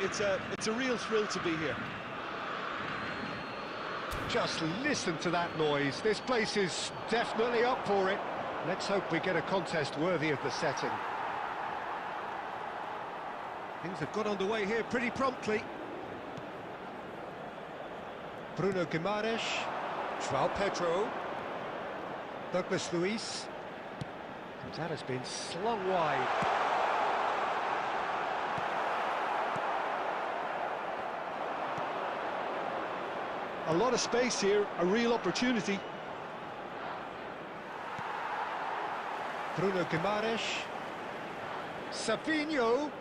It's a real thrill to be here. Just listen to that noise. This place is definitely up for it. Let's hope we get a contest worthy of the setting. Things have got underway here pretty promptly. Bruno Guimaraes, João Pedro, Douglas Luiz. And that has been slung wide. A lot of space here, a real opportunity. Bruno Guimaraes, Savinho.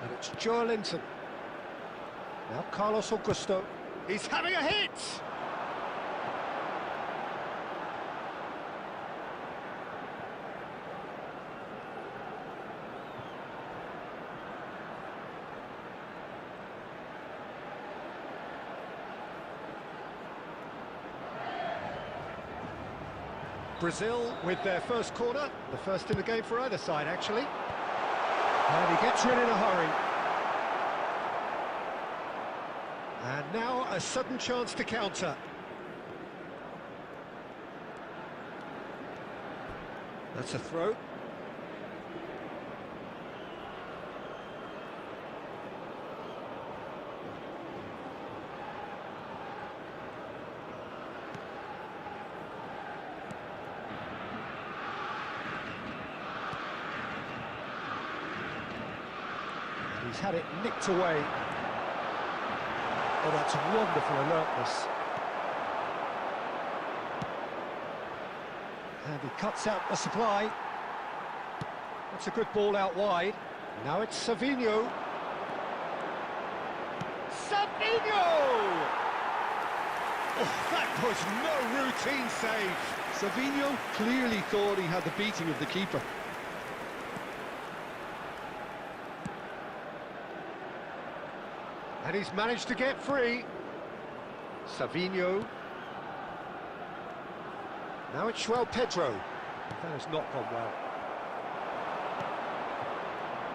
And it's Joelinton. Now Carlos Augusto. He's having a hit! Brazil with their first corner, the first in the game for either side, actually. And he gets rid in a hurry. And now a sudden chance to counter. That's a throw. He's had it nicked away. Oh, that's wonderful alertness. And he cuts out the supply. That's a good ball out wide. Now it's Savinho. Savinho! Oh, that was no routine save. Savinho clearly thought he had the beating of the keeper. And he's managed to get free. Savinho. Now it's João Pedro. That has not gone well.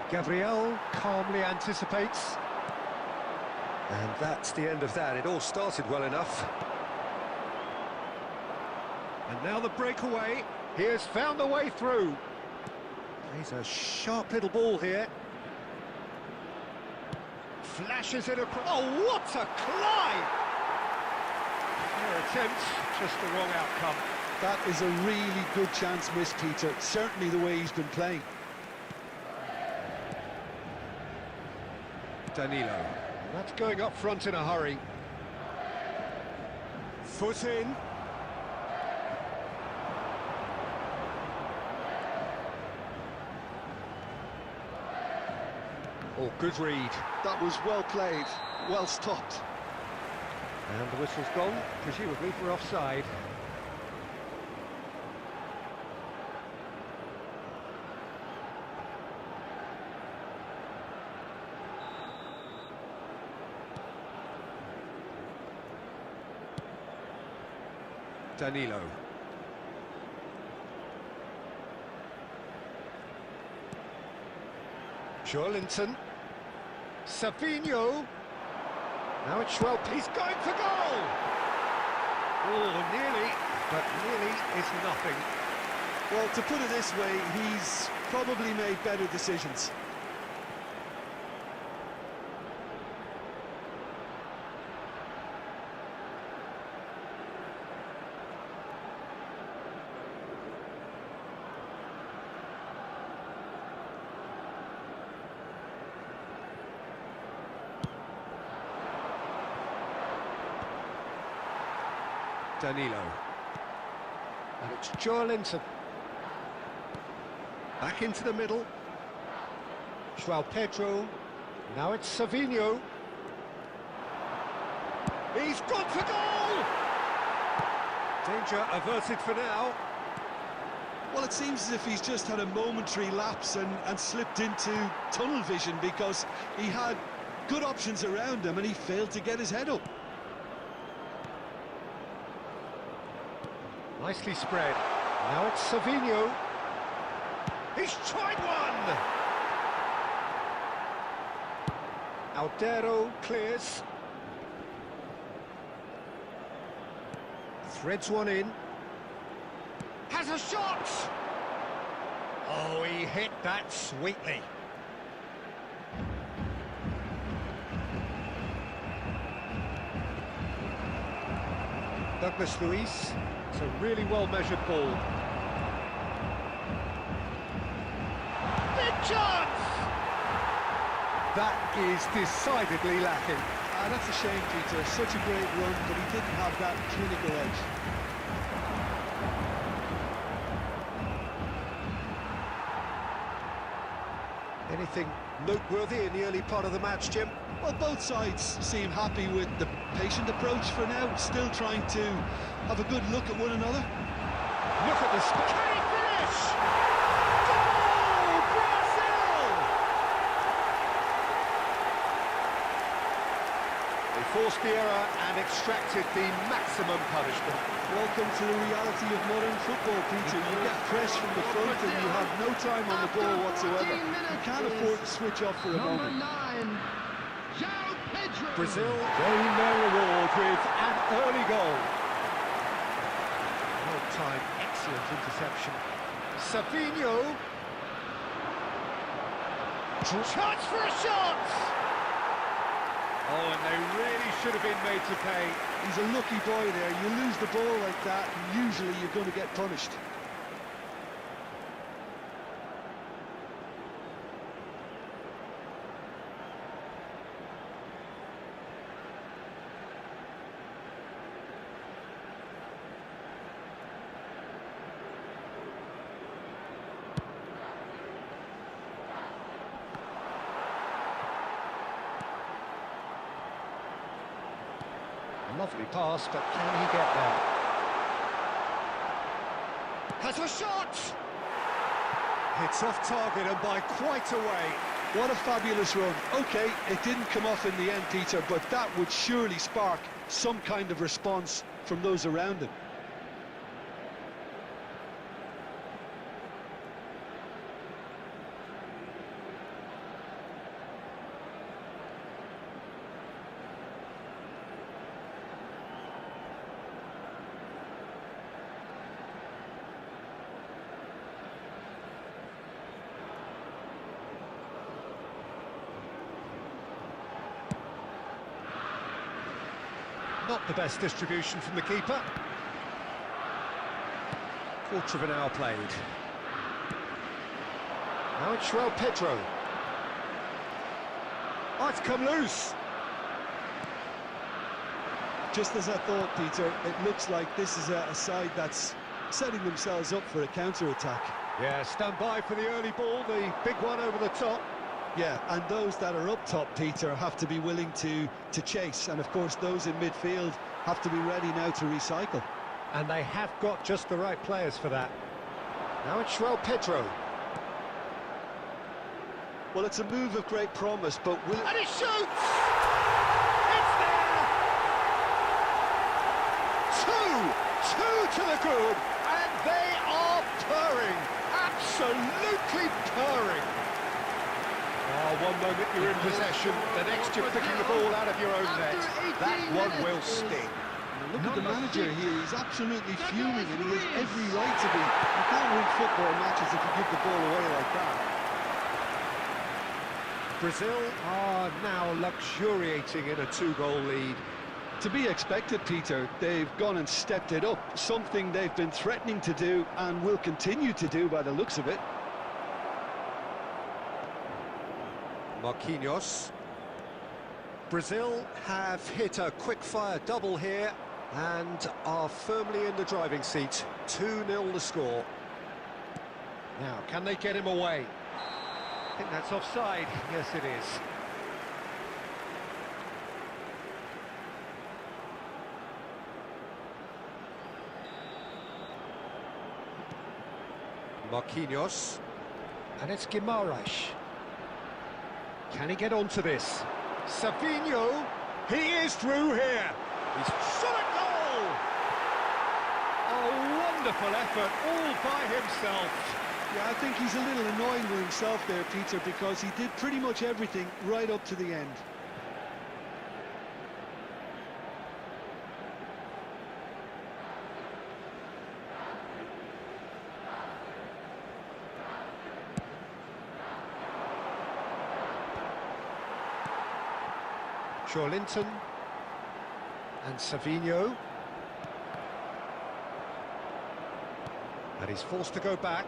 Gabriel calmly anticipates. And that's the end of that. It all started well enough. And now the breakaway. He has found a way through. He's a sharp little ball here. Flashes it across. Oh, what a climb! Their attempt, just the wrong outcome. That is a really good chance missed, Peter. Certainly the way he's been playing. Danilo. That's going up front in a hurry. Foot in. Oh, good read. That was well played, well stopped. And the whistle's gone, presumably for offside. Danilo. Joelinton. Savinho. Now it's João. He's going for goal! Oh, nearly, but nearly is nothing. Well, to put it this way, he's probably made better decisions. Danilo. And it's Joelinton. Back into the middle. João Pedro. Now it's Savinho. He's gone for goal! Danger averted for now. Well, it seems as if he's just had a momentary lapse and slipped into tunnel vision, because he had good options around him and he failed to get his head up. Nicely spread. Now it's Savinho. He's tried one! Aldero clears. Threads one in. Has a shot! Oh, he hit that sweetly. Douglas Luiz. It's a really well-measured ball. Big chance! That is decidedly lacking. That's a shame, Peter. Such a great run, but he didn't have that clinical edge. Anything noteworthy in the early part of the match, Jim? Well, both sides seem happy with the patient approach for now, still trying to have a good look at one another. Look at the spot. Can he finish? Goal! Brazil! They forced the error and extracted the maximum punishment. Welcome to the reality of modern football, Peter. You get press from the front and you have no time on the ball whatsoever. You can't afford to switch off for a moment. Brazil gain their reward with an early goal. Well-timed, excellent interception. Savinho. Chance for a shot! Oh, and they really should have been made to pay. He's a lucky boy there. You lose the ball like that, and usually you're going to get punished. Lovely pass, but can he get there? Has a shot! It's off target and by quite a way. What a fabulous run. OK, it didn't come off in the end, Peter, but that would surely spark some kind of response from those around him. Not the best distribution from the keeper. Quarter of an hour played. Now it's João Pedro. Oh, it's come loose. Just as I thought, Peter, it looks like this is a side that's setting themselves up for a counter-attack. Yeah, stand by for the early ball, the big one over the top. Yeah, and those that are up top, Peter, have to be willing to chase. And, of course, those in midfield have to be ready now to recycle. And they have got just the right players for that. Now it's João Pedro. Well, it's a move of great promise, but will it... And he shoots! It's there! Two to the good, and they are purring. Absolutely purring. Oh, one moment you're in possession, the next you're picking the ball out of your own net. That one will sting. Look at the manager here, he's absolutely fuming and he has every right to be. You can't win football matches if you give the ball away like that. Brazil are now luxuriating in a two-goal lead. To be expected, Peter, they've gone and stepped it up, something they've been threatening to do and will continue to do by the looks of it. Marquinhos. Brazil have hit a quick-fire double here and are firmly in the driving seat. 2-0 the score. Now, can they get him away? I think that's offside. Yes, it is. Marquinhos. And it's Guimaraes. Can he get onto this? Savinho, he is through here. He's shot a goal! A wonderful effort all by himself. Yeah, I think he's a little annoying with himself there, Peter, because he did pretty much everything right up to the end. Linton and Savinho, and he's forced to go back.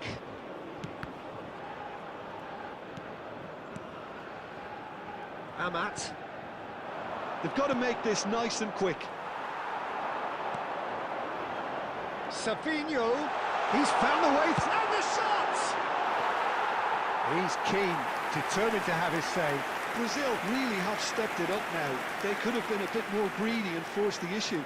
Amat. They've got to make this nice and quick. Savinho, he's found a way through, and the shot! He's keen, determined to have his say. Brazil really have stepped it up now. They could have been a bit more greedy and forced the issue.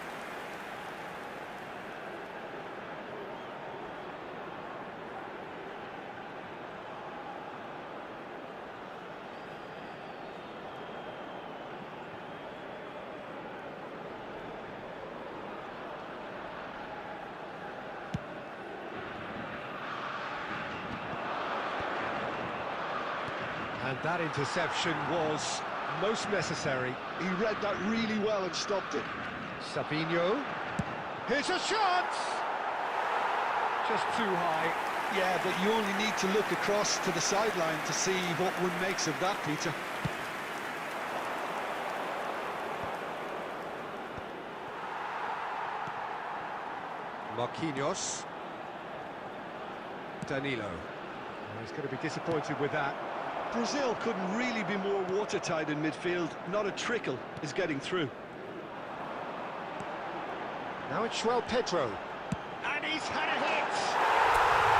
And that interception was most necessary. He read that really well and stopped it. Savinho. Here's a shot! Just too high. Yeah, but you only need to look across to the sideline to see what one makes of that, Peter. Marquinhos. Danilo. He's going to be disappointed with that. Brazil couldn't really be more watertight in midfield. Not a trickle is getting through. Now it's Pedro. And he's had a hit!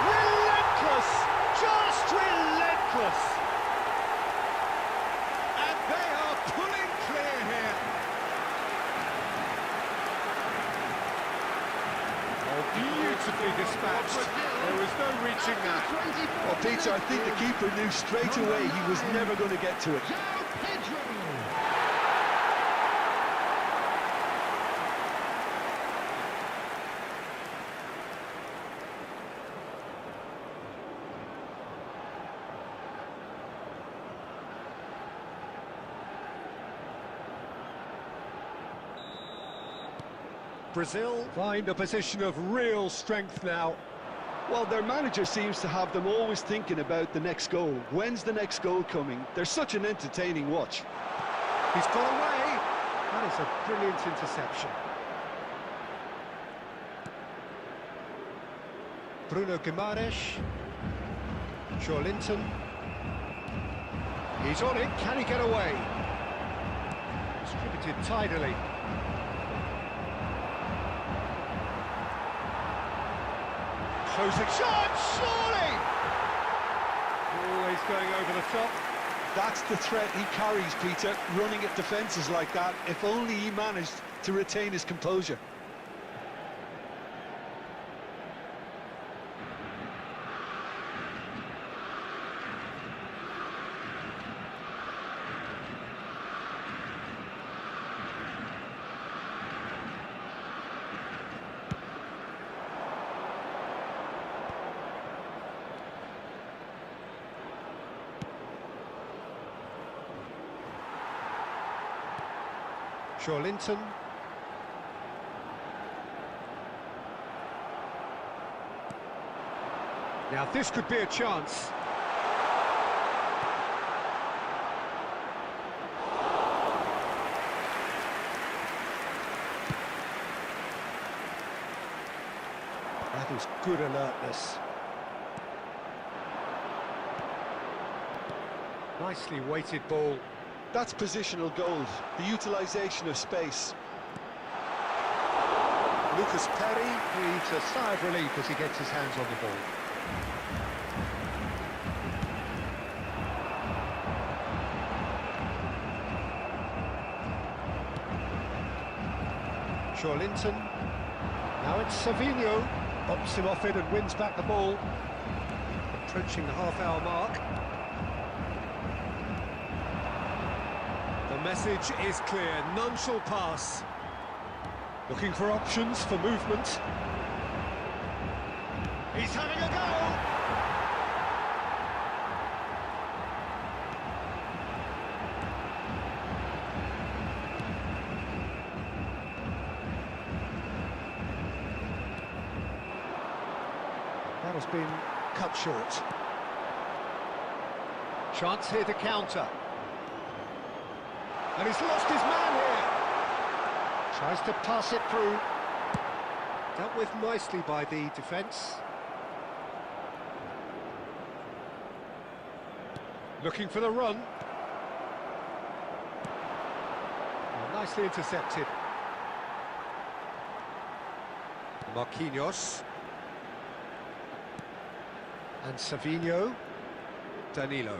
Relentless! Just relentless! And they are pulling clear here. Oh, beautifully dispatched. There was no reaching that. Well, Peter, I think the keeper knew straight away he was never going to get to it. Brazil find a position of real strength now. Well, their manager seems to have them always thinking about the next goal. When's the next goal coming? They're such an entertaining watch. He's got away. That is a brilliant interception. Bruno Guimaraes. Linton. He's on it. Can he get away? Distributed tidily. Closing shot, surely! Always going over the top. That's the threat he carries, Peter, running at defences like that. If only he managed to retain his composure. Linton. Now this could be a chance. That is good alertness. Nicely weighted ball. That's positional gold, the utilisation of space. Lucas Perry breathes a sigh of relief as he gets his hands on the ball. Linton. Now it's Savinho. Bops him off it and wins back the ball. Approaching the half-hour mark. The message is clear, none shall pass. Looking for options for movement. He's having a go! has been cut short. Chance here to counter. And he's lost his man here. Tries to pass it through. Dealt with nicely by the defence. Looking for the run. Oh, nicely intercepted. Marquinhos. And Savinho. Danilo.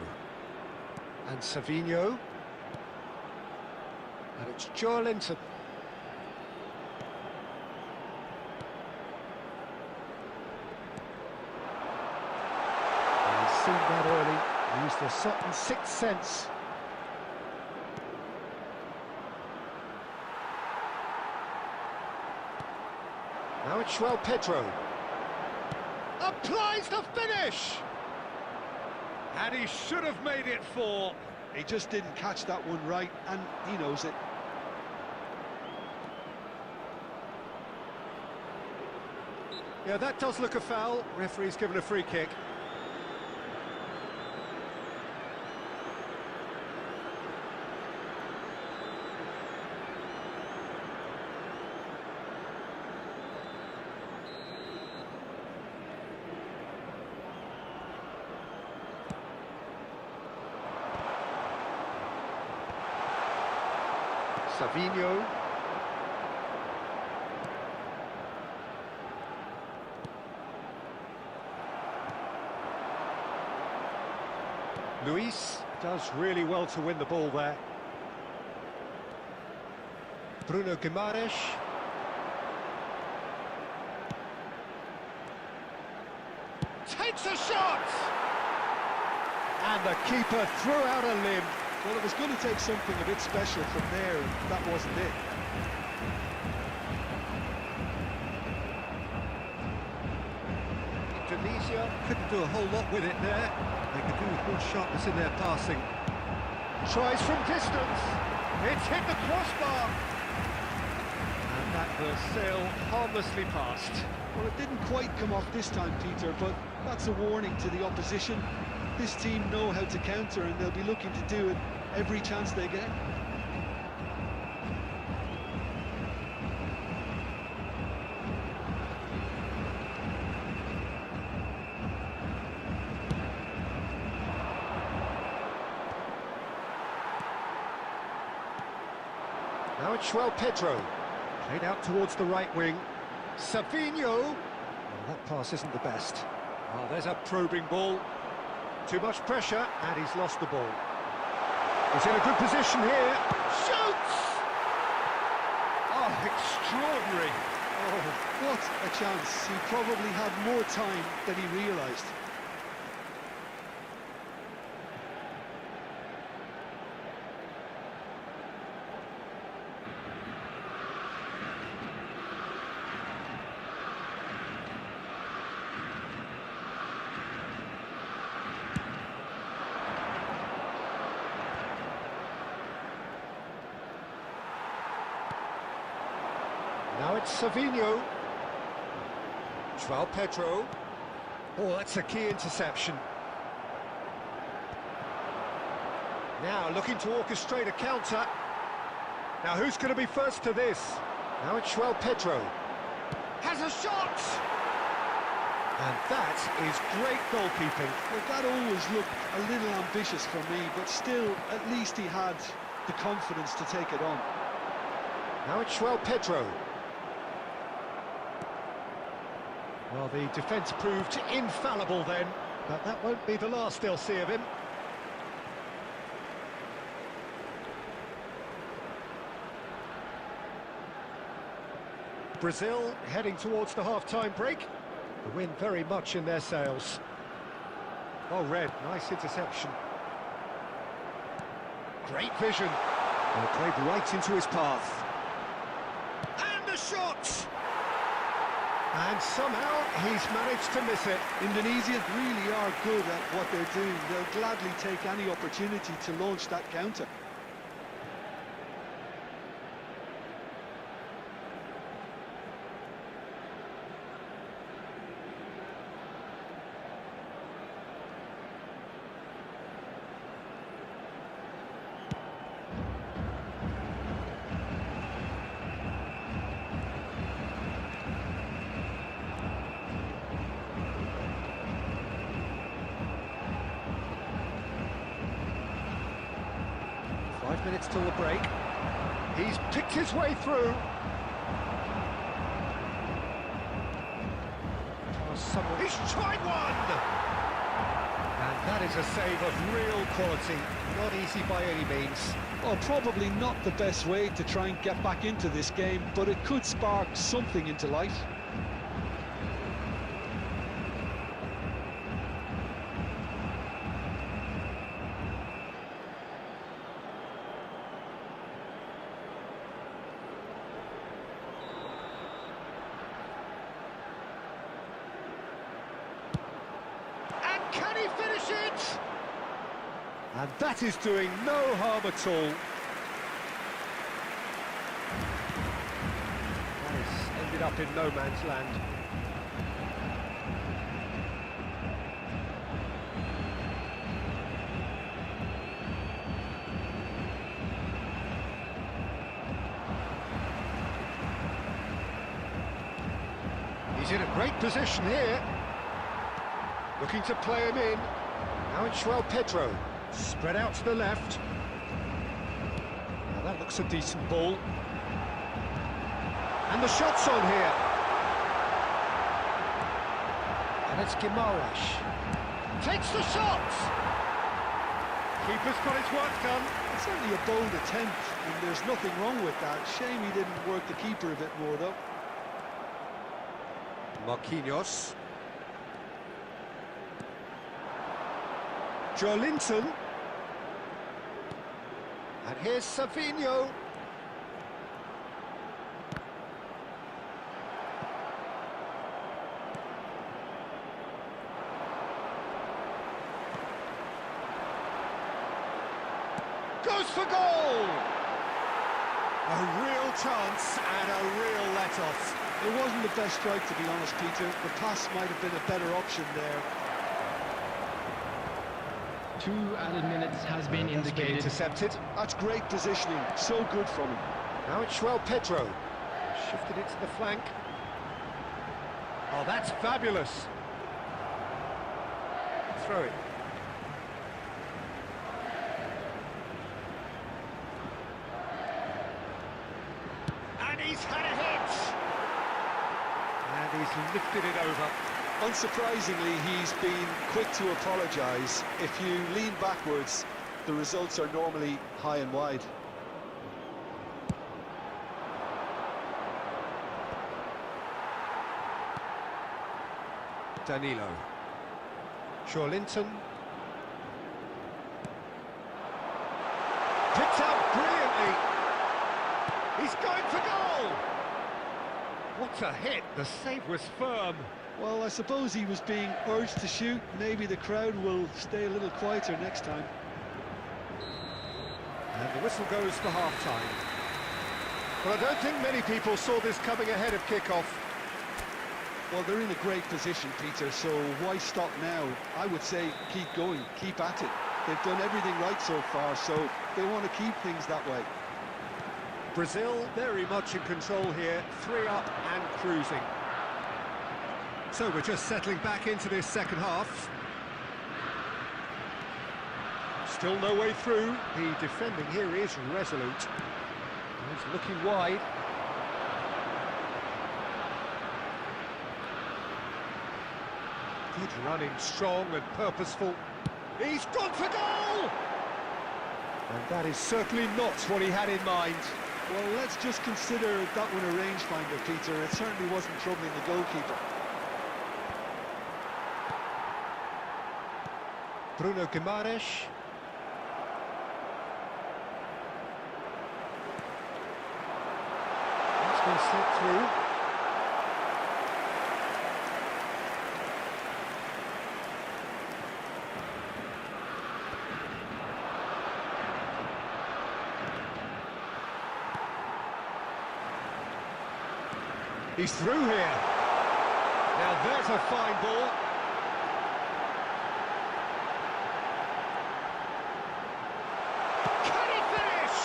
And Savinho. And it's Joelinton. He's seen that early, used a certain sixth sense. Now it's João Pedro. Applies the finish! And he should have made it 4. He just didn't catch that one right, and he knows it. Yeah, that does look a foul. Referee's given a free kick. Savinho. Luis does really well to win the ball there. Bruno Guimaraes. Takes a shot! And the keeper threw out a limb. Well, it was going to take something a bit special from there, and that wasn't it. Indonesia couldn't do a whole lot with it there. They could do with more sharpness in their passing. Tries from distance. It's hit the crossbar. And that will sail harmlessly past. Well, it didn't quite come off this time, Peter, but that's a warning to the opposition. This team know how to counter, and they'll be looking to do it every chance they get. Now it's João Pedro. Played out towards the right wing. Savinho. Oh, that pass isn't the best. Oh, there's a probing ball. Too much pressure, and he's lost the ball. He's in a good position here. Shoots! Oh, extraordinary. Oh, what a chance. He probably had more time than he realised. Now it's Savinho. João Pedro. Oh, that's a key interception. Now looking to orchestrate a counter. Now who's going to be first to this? Now it's João Pedro. Has a shot! And that is great goalkeeping. Well, that always looked a little ambitious for me, but still, at least he had the confidence to take it on. Now it's João Pedro. Well, the defence proved infallible then, but that won't be the last they'll see of him. Brazil heading towards the half-time break. The wind very much in their sails. Oh, Red, nice interception. Great vision. Well, played right into his path. And the shot! And somehow he's managed to miss it. Indonesia really are good at what they're doing. They'll gladly take any opportunity to launch that counter. 5 minutes till the break. He's picked his way through. He's tried one! And that is a save of real quality. Not easy by any means. Well, probably not the best way to try and get back into this game, but it could spark something into life. Can he finish it? And that is doing no harm at all. That has ended up in no man's land. He's in a great position here. Looking to play him in. Now it's Pedro. Spread out to the left. Now that looks a decent ball. And the shot's on here. And it's Guimaraes. Takes the shot! Keeper's got his work done. It's certainly a bold attempt, and there's nothing wrong with that. Shame he didn't work the keeper a bit more, though. Marquinhos. Joelinton. And here's Savinho. Goes for goal! A real chance and a real let-off. It wasn't the best strike, to be honest, Peter. The pass might have been a better option there. 2 added minutes has been indicated. Intercepted. That's great positioning. So good from him. Now it's Pedro. Shifted it to the flank. Oh, that's fabulous. Throw it. And he's had a hit. And he's lifted it over. Unsurprisingly, he's been quick to apologise. If you lean backwards, the results are normally high and wide. Danilo. Joelinton. Picked up brilliantly. He's going for goal! What a hit! The save was firm. Well, I suppose he was being urged to shoot. Maybe the crowd will stay a little quieter next time. And the whistle goes for half-time. Well, I don't think many people saw this coming ahead of kick-off. Well, they're in a great position, Peter, so why stop now? I would say keep going, keep at it. They've done everything right so far, so they want to keep things that way. Brazil very much in control here, 3 up and cruising. So we're just settling back into this second half. Still no way through. The defending here is resolute. He's looking wide. Good running, strong and purposeful. He's gone for goal! And that is certainly not what he had in mind. Well, let's just consider that one a rangefinder, Peter. It certainly wasn't troubling the goalkeeper. Bruno Guimaraes. That's been slipped through. He's through here. Now there's a fine ball. Can he finish?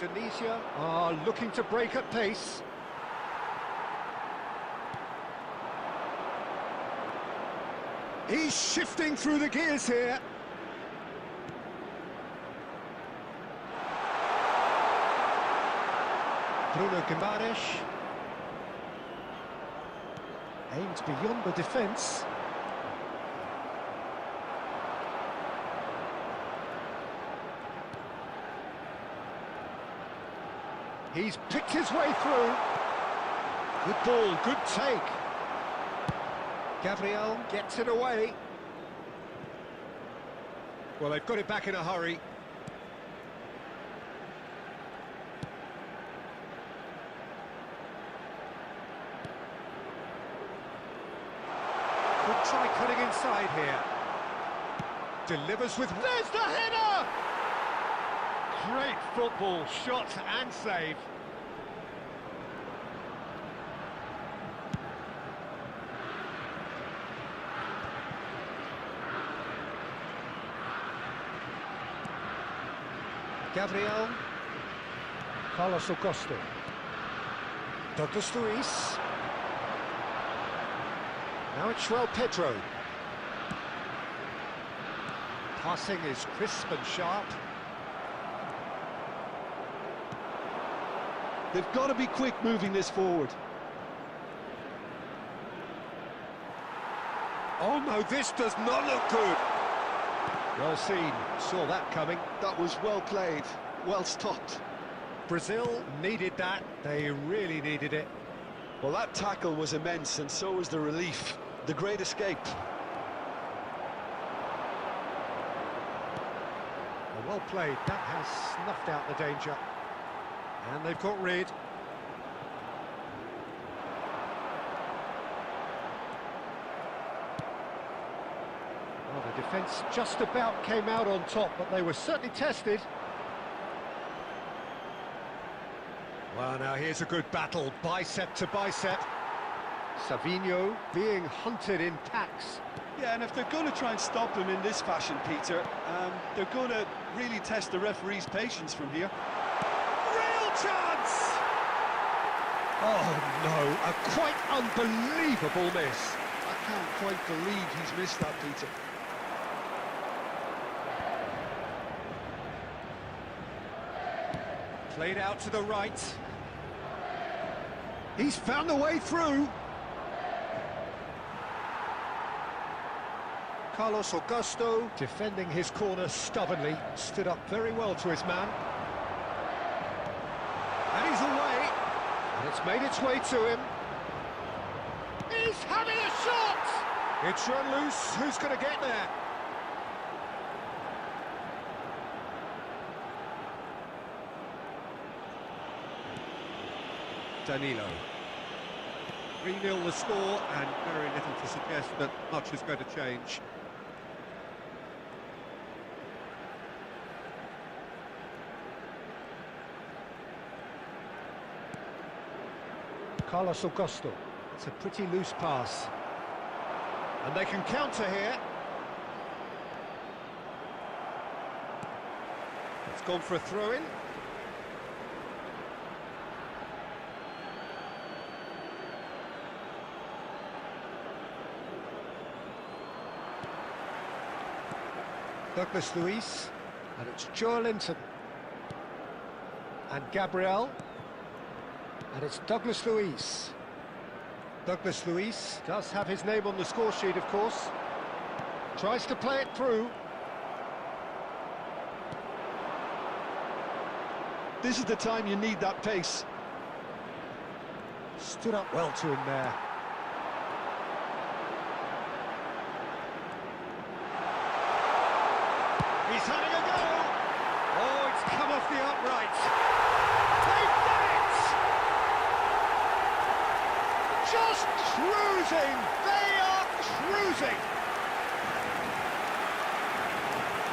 Indonesia are looking to break at pace. He's shifting through the gears here. Bruno Guimaraes. Aimed beyond the defence. He's picked his way through. Good ball, good take. Gabriel gets it away. Well, they've got it back in a hurry. Could try cutting inside here. Delivers with... There's the header! Great football, shot and save. Gabriel. Carlos Augusto. Douglas Luiz. Now it's João Pedro. Passing is crisp and sharp. They've got to be quick moving this forward. Oh no, this does not look good. Well seen, saw that coming. That was well played, well stopped. Brazil needed that, they really needed it. Well, that tackle was immense, and so was the relief. The great escape. Well played, that has snuffed out the danger. And they've got rid. Well, the defence just about came out on top, but they were certainly tested. Well, now here's a good battle, bicep to bicep. Savinho being hunted in packs. Yeah, and if they're going to try and stop him in this fashion, Peter, they're going to really test the referee's patience from here. Real chance! Oh no, a quite unbelievable miss. I can't quite believe he's missed that, Peter. Played out to the right. He's found a way through. Carlos Augusto, defending his corner stubbornly, stood up very well to his man. And he's away. And it's made its way to him. He's having a shot! It's run loose. Who's going to get there? Danilo. 3-0 the score, and very little to suggest that much is going to change. Carlos Augusto. It's a pretty loose pass. And they can counter here. It's gone for a throw-in. Douglas Luiz, and it's Joelinton, and Gabriel, and it's Douglas Luiz. Douglas Luiz does have his name on the score sheet, of course. Tries to play it through. This is the time you need that pace. Stood up well to him there. He's having a go! Oh, it's come off the upright. They've done it! Just cruising! They are cruising!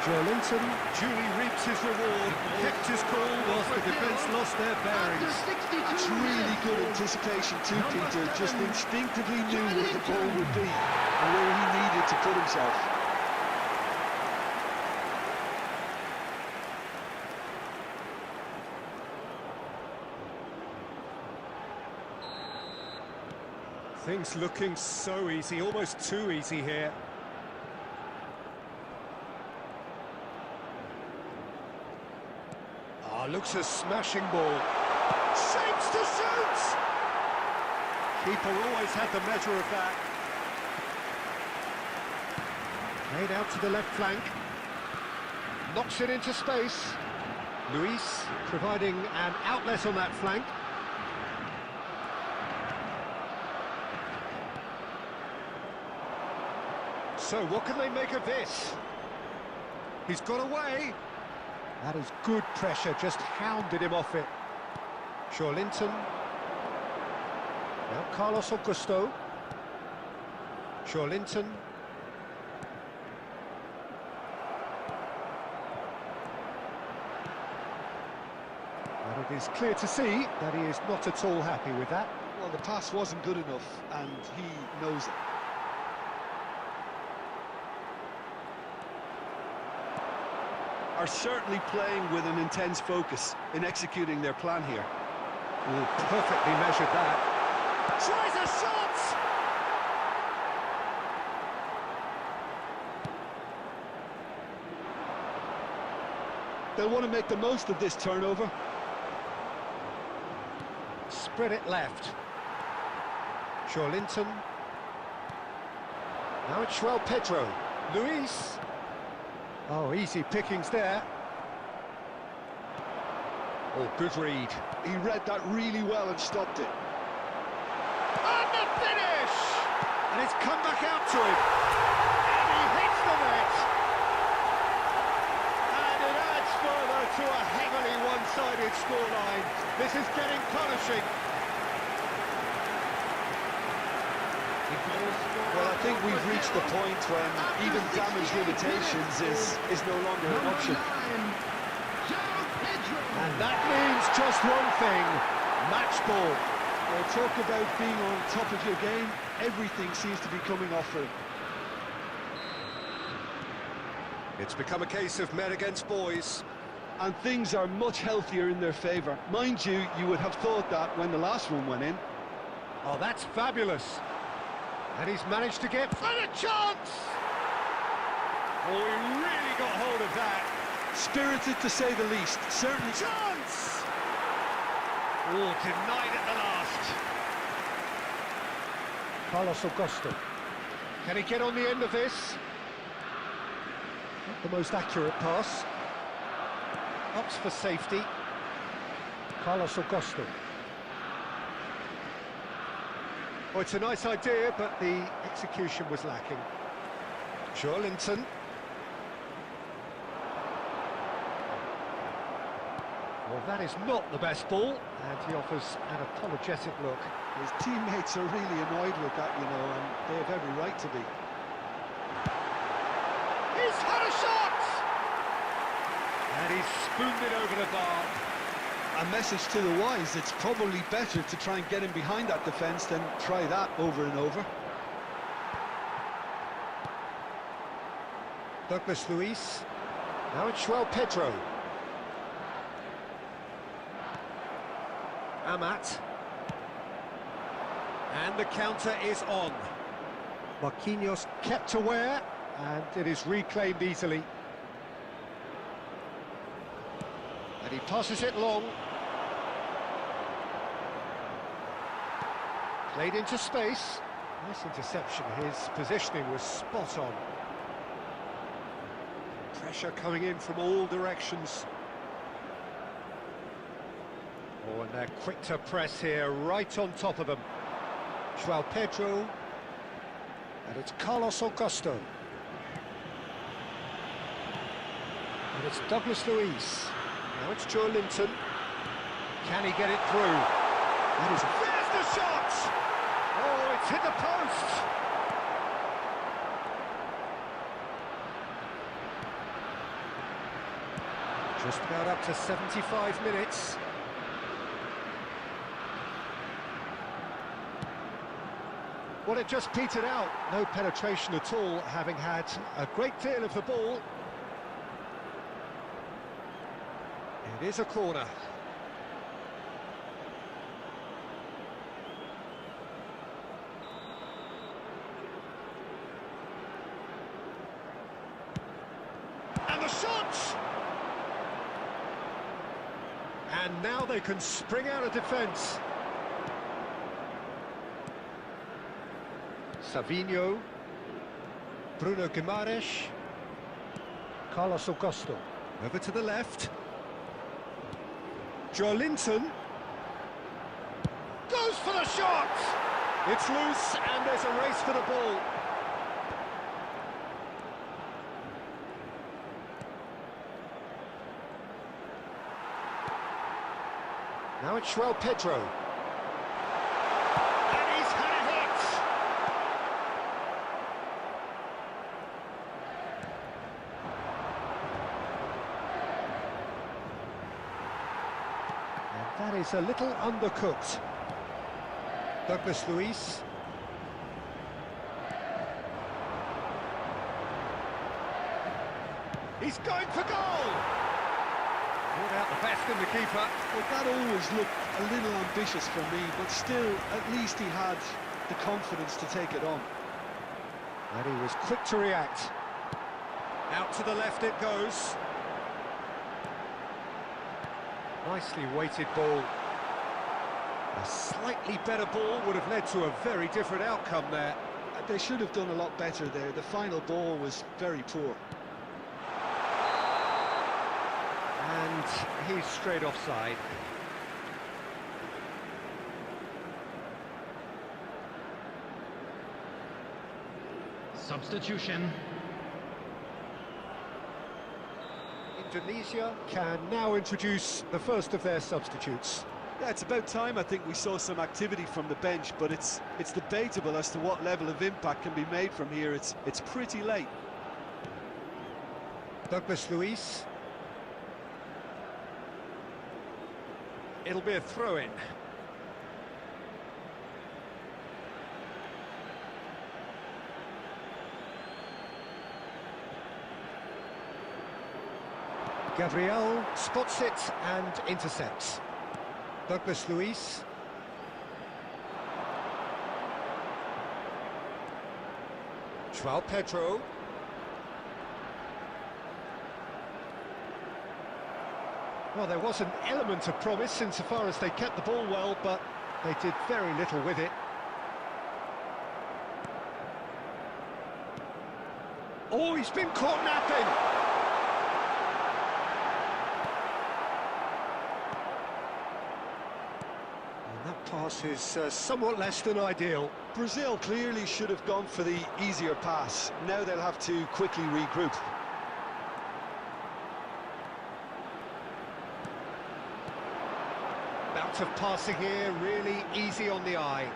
Joelinton duly reaps his reward, kept his cool whilst the defence lost their bearings. That's really good anticipation too, Peter. Just instinctively knew where the ball would be and where he needed to put himself. Things looking so easy, almost too easy here. Shoots a smashing ball. Shapes to shoot! Keeper always had the measure of that. Played out to the left flank. Knocks it into space. Luis providing an outlet on that flank. So what can they make of this? He's got away. That is good pressure, just hounded him off it. Linton. Now Carlos Augusto. Linton. And it is clear to see that he is not at all happy with that. Well, the pass wasn't good enough, and he knows it. Are certainly playing with an intense focus in executing their plan here. Ooh, perfectly measured that. Tries a shot! They'll want to make the most of this turnover. Spread it left. Linton. Now it's João Pedro. Luis. Oh, easy pickings there. Oh, good read. He read that really well and stopped it. And the finish! And it's come back out to him. And he hits the net. And it adds further to a heavily one-sided scoreline. This is getting punishing. Well, I think we've reached the point when even damage limitations is no longer an option. And that means just one thing, match ball. Well, talk about being on top of your game, everything seems to be coming off for him. It's become a case of men against boys. And things are much healthier in their favour. Mind you, you would have thought that when the last one went in. Oh, that's fabulous. And he's managed to get a chance! Oh, he really got hold of that. Spirited to say the least, certainly. Chance! Oh, denied at the last. Carlos Augusto. Can he get on the end of this? Not the most accurate pass. Opts for safety. Carlos Augusto. Oh, it's a nice idea, but the execution was lacking. Linton. Well, that is not the best ball, and he offers an apologetic look. His teammates are really annoyed with that, you know, and they have every right to be. He's had a shot! And he's spooned it over the bar. A message to the wise, it's probably better to try and get him behind that defence than try that over and over. Douglas Luis. Now it's João Pedro. Amat. And the counter is on. Marquinhos kept aware, and it is reclaimed easily. And he passes it long. Played into space. Nice interception. His positioning was spot on. Pressure coming in from all directions. Oh, and they're quick to press here, right on top of them. João Pedro. And it's Carlos Augusto. And it's Douglas Luis. Now it's Linton. Can he get it through? That is... There's the shot! Oh, it's hit the post! Just about up to 75 minutes. Well, it just petered out. No penetration at all, having had a great deal of the ball. It is a corner. And the shot! And now they can spring out of defence. Savinho. Bruno Guimaraes. Carlos Augusto. Over to the left. Joelinton. Goes for the shot! It's loose and there's a race for the ball. Now it's João Pedro. And he's had a hit! And that is a little undercooked. Douglas Luiz. He's going for goal! Brought out the best in the keeper. Well, that always looked a little ambitious for me, but still, at least he had the confidence to take it on. And he was quick to react. Out to the left it goes. Nicely weighted ball. A slightly better ball would have led to a very different outcome there. They should have done a lot better there. The final ball was very poor. And he's straight offside. Substitution. Indonesia can now introduce the first of their substitutes. Yeah, it's about time I think we saw some activity from the bench, but it's debatable as to what level of impact can be made from here. It's pretty late. Douglas Luiz. It'll be a throw-in. Gabriel spots it and intercepts. Douglas Luiz. João Pedro. Well, there was an element of promise insofar as they kept the ball well, but they did very little with it. Oh, he's been caught napping! Pass is somewhat less than ideal. Brazil clearly should have gone for the easier pass. Now they'll have to quickly regroup. Bout of passing here, really easy on the eye.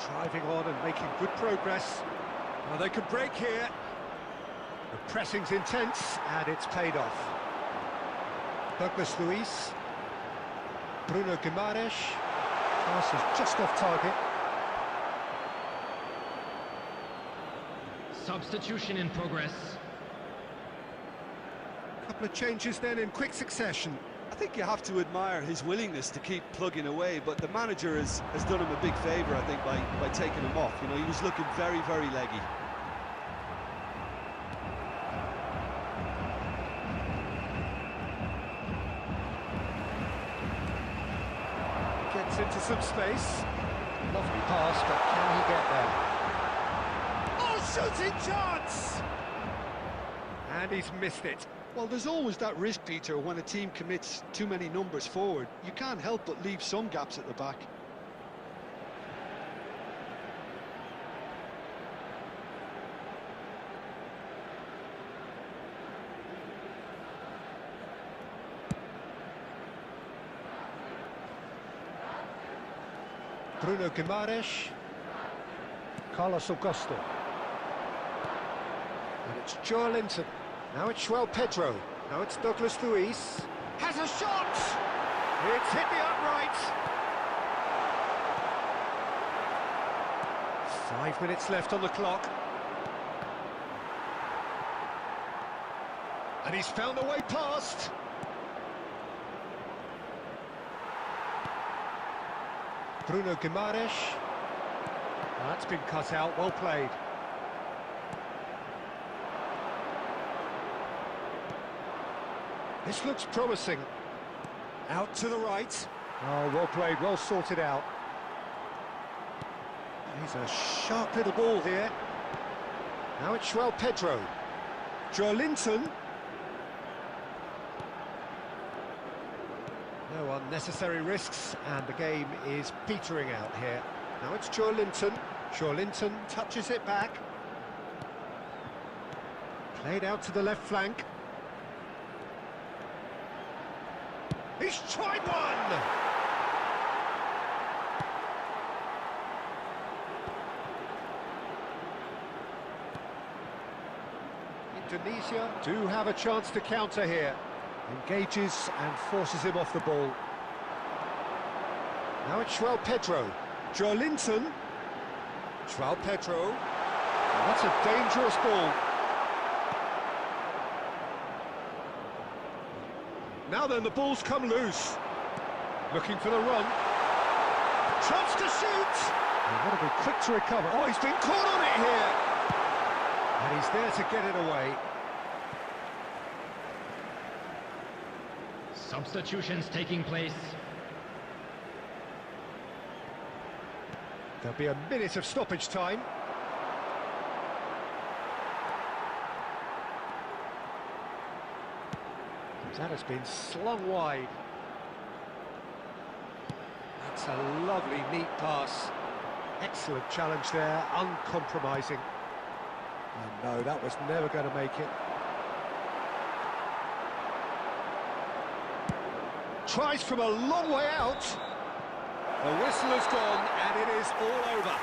Driving on and making good progress. Well, they can break here. The pressing's intense and it's paid off. Douglas Luiz. Bruno Guimaraes. Pass is just off target. Substitution in progress. A couple of changes then in quick succession. I think you have to admire his willingness to keep plugging away, but the manager has done him a big favour, I think, by taking him off. You know, he was looking very, very leggy. Gets into some space. Lovely pass, but can he get there? Oh, shooting chance! And he's missed it. Well, there's always that risk, Peter, when a team commits too many numbers forward. You can't help but leave some gaps at the back. Bruno Guimaraes. Carlos Augusto. And it's Joelinton. Now it's João Pedro. Now it's Douglas Luiz. Has a shot! It's hit the upright. 5 minutes left on the clock. And he's found a way past. Bruno Guimaraes. That's been cut out, well played. This looks promising. Out to the right. Oh, well played, well sorted out. He's a sharp little ball here. Now it's Pedro. Joelinton. No unnecessary risks, and the game is petering out here. Now it's Joelinton. Joelinton touches it back. Played out to the left flank. He's tried one! Indonesia do have a chance to counter here. Engages and forces him off the ball. Now it's Pedro. Joelinton. Pedro. And that's a dangerous ball. Now then, the ball's come loose. Looking for the run. Chance to shoot! And what a be quick to recover. Oh, he's been caught on it here! And he's there to get it away. Substitutions taking place. There'll be a minute of stoppage time. That has been slung wide. That's a lovely, neat pass. Excellent challenge there, uncompromising. And no, that was never going to make it. Tries from a long way out. The whistle has gone, and it is all over.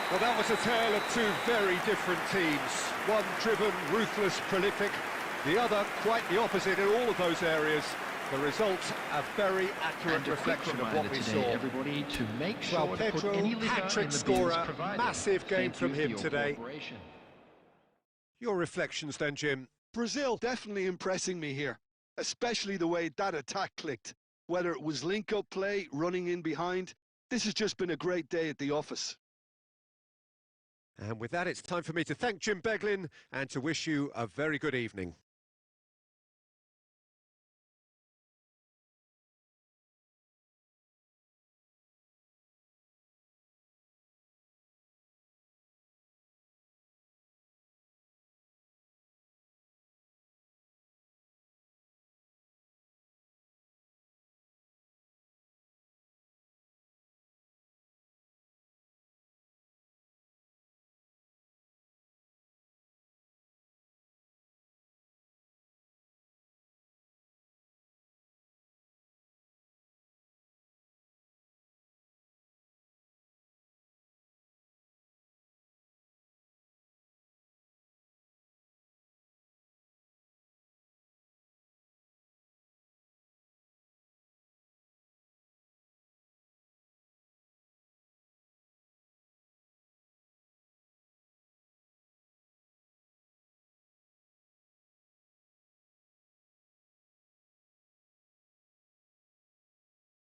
Well, that was a tale of two very different teams. One driven, ruthless, prolific. The other, quite the opposite in all of those areas. The result, a very accurate reflection of what we saw. Everybody to make sure Pedro, to put any liquor hat-trick in the scorer, bins provided. massive game Thank from you for him your today. cooperation. Your reflections then, Jim? Brazil definitely impressing me here, especially the way that attack clicked. Whether it was link-up play, running in behind, this has just been a great day at the office. And with that, it's time for me to thank Jim Beglin and to wish you a very good evening.